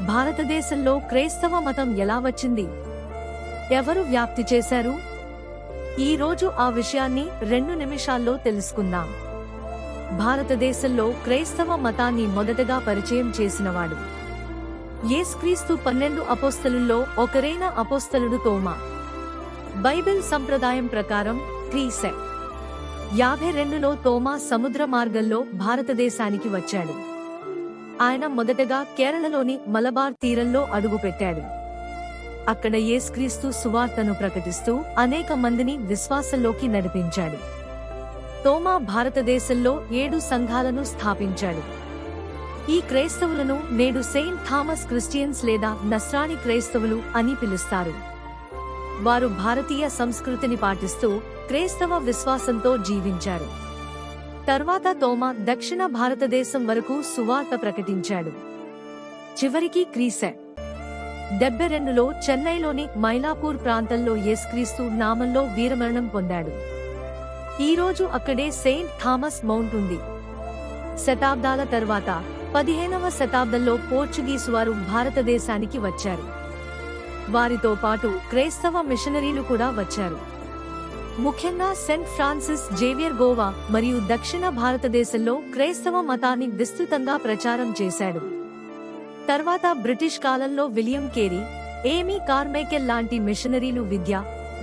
భారతదేశంలో క్రైస్తవ మతం ఎలా వచ్చింది? ఎవరు వ్యాప్తి చేశారు? ఈ రోజు ఆ విషయాన్ని 2 నిమిషాల్లో తెలుసుకుందాం. భారతదేశంలో క్రైస్తవ మతాన్ని మొదటగా పరిచయం చేసినవాడు యేసుక్రీస్తు 12 అపోస్తలుల్లో ఒకరైన అపోస్తలుడు తోమా. బైబిల్ సంప్రదాయం ప్రకారం క్రీస్తు 52లో తోమా సముద్ర మార్గంలో భారతదేశానికి వచ్చాడు. ఆయన మొదటగా కేరళలోని మలబార్ తీరంలో అడుగుపెట్టాడు. అక్కడ యేసుక్రీస్తు సువార్తను ప్రకటిస్తూ అనేక మందిని విశ్వాసంలోకి నడిపించాడు. తోమా భారతదేశంలో 7 సంఘాలను స్థాపించాడు. ఈ క్రైస్తవులను నేడు సెయింట్ థామస్ క్రిస్టియన్స్ లేదా నస్రాణి క్రైస్తవులు అని పిలుస్తారు. వారు భారతీయ సంస్కృతిని పాటిస్తూ క్రైస్తవ విశ్వాసంతో జీవించారు. తర్వాత తోమా దక్షిణ భారతదేశం వరకు సువార్త ప్రకటించాడు. చివరికి క్రీస్తు 72లో చెన్నైలోని మైలాపూర్ ప్రాంతంలో యేసుక్రీస్తు నామంలో వీరమరణం పొందాడు. ఈ రోజు అక్కడే సెయింట్ థామస్ మౌంట్ ఉంది. శతాబ్దాల తర్వాత 15వ శతాబ్దంలో పోర్చుగీసు వారు భారతదేశానికి వచ్చారు. వారితో పాటు క్రైస్తవ మిషనరీలు కూడా వచ్చారు. ముఖ్యంగా సెయింట్ ఫ్రాన్సిస్ జేవియర్ గోవా మరియు దక్షిణ భారతదేశంలో క్రైస్తవ మతాన్ని విస్తృతంగా ప్రచారం చేశాడు. తర్వాత బ్రిటిష్ కాలంలో విలియం కేరీ, ఏమీ కార్మైకెల్ లాంటి మిషనరీలు విద్య,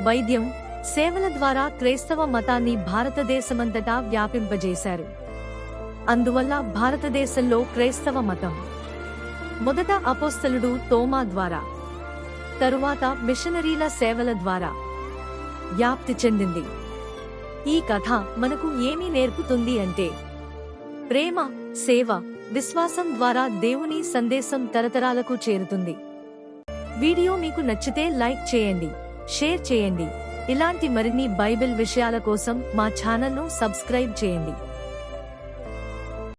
వైద్యం, సేవల ద్వారా క్రైస్తవ మతాన్ని భారతదేశమంతటా వ్యాపింపజేశారు. అందువల్ల భారతదేశంలో క్రైస్తవ మతం మొదట అపోస్తలుడు తోమా ద్వారా, తరువాత మిషనరీల సేవల ద్వారా వ్యాప్తి చెందింది. ఈ కథ మనకు ఏమి నేర్పుతుంది అంటే, ప్రేమ, సేవ, విశ్వాసం ద్వారా దేవుని సందేశం తరతరాలకు చేరుతుంది. వీడియో మీకు నచ్చితే లైక్ చేయండి, షేర్ చేయండి. ఇలాంటి మరిన్ని బైబిల్ విషయాల కోసం మా ఛానల్ను సబ్స్క్రైబ్ చేయండి.